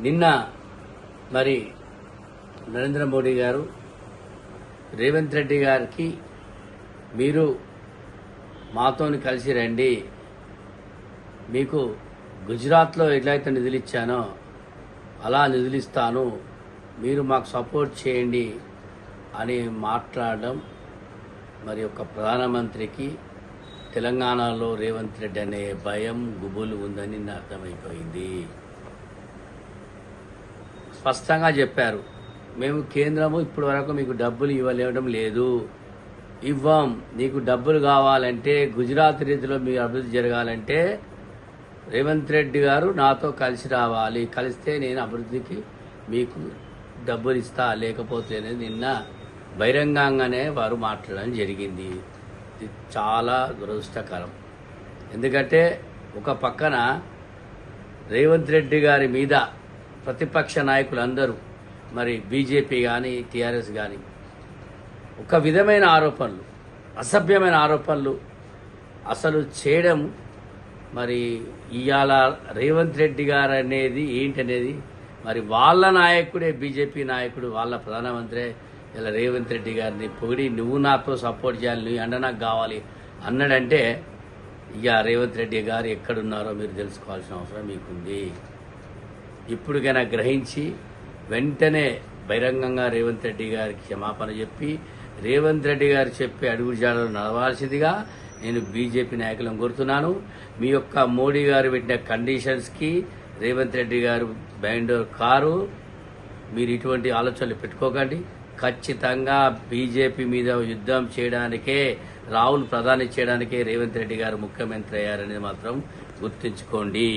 నిన్న మరి నరేంద్ర మోడీ గారు రేవంత్ రెడ్డి గారికి మీరు మాతోని కలిసి రండి, మీకు గుజరాత్లో ఎట్లయితే నిధులు ఇచ్చానో అలా నిధులు ఇస్తాను, మీరు మాకు సపోర్ట్ చేయండి అని మాట్లాడడం మరి ఒక ప్రధానమంత్రికి తెలంగాణలో రేవంత్ రెడ్డి అనే భయం గుబులు ఉందని నిన్న అర్థమైపోయింది. స్పష్టంగా చెప్పారు, మేము కేంద్రము ఇప్పటి వరకు మీకు డబ్బులు ఇవ్వలేవడం లేదు, ఇవ్వం, నీకు డబ్బులు కావాలంటే గుజరాత్ రీతిలో మీరు అభివృద్ధి జరగాలంటే రేవంత్ రెడ్డి గారు నాతో కలిసి రావాలి, కలిస్తే నేను అభివృద్ధికి మీకు డబ్బులు ఇస్తా, లేకపోతే నిన్న బహిరంగంగానే వారు మాట్లాడడం జరిగింది. ఇది చాలా దురదృష్టకరం. ఎందుకంటే ఒక పక్కన రేవంత్ రెడ్డి గారి మీద ప్రతిపక్ష నాయకులందరూ మరి బీజేపీ కానీ టీఆర్ఎస్ కానీ ఒక విధమైన ఆరోపణలు, అసభ్యమైన ఆరోపణలు అసలు చేయడం, మరి ఇవాళ రేవంత్ రెడ్డి గారు అనేది ఏంటనేది మరి వాళ్ళ నాయకుడే, బీజేపీ నాయకుడు, వాళ్ళ ప్రధానమంత్రి ఇలా రేవంత్ రెడ్డి గారిని పొగిడి నువ్వు నాతో సపోర్ట్ చేయాలి, నీ అండ నాకు కావాలి అన్నాడంటే ఇక రేవంత్ రెడ్డి గారు ఎక్కడున్నారో మీరు తెలుసుకోవాల్సిన అవసరం మీకుంది. ఇప్పటికైనా గ్రహించి వెంటనే బహిరంగంగా రేవంత్ రెడ్డి గారికి క్షమాపణ చెప్పి రేవంత్ రెడ్డి గారు చెప్పే అడుగుజాడలు నడవాల్సిందిగా నేను బీజేపీ నాయకులను కోరుతున్నాను. మీ యొక్క మోడీ గారు పెట్టిన కండిషన్స్కి రేవంత్ రెడ్డి గారు బెంగళూరు కారు, మీరు ఇటువంటి ఆలోచనలు పెట్టుకోకండి. ఖచ్చితంగా బీజేపీ మీద యుద్ధం చేయడానికే, రాహుల్ ప్రధాని చేయడానికే రేవంత్ రెడ్డి గారు ముఖ్యమంత్రి అయ్యారనేది మాత్రం గుర్తుంచుకోండి.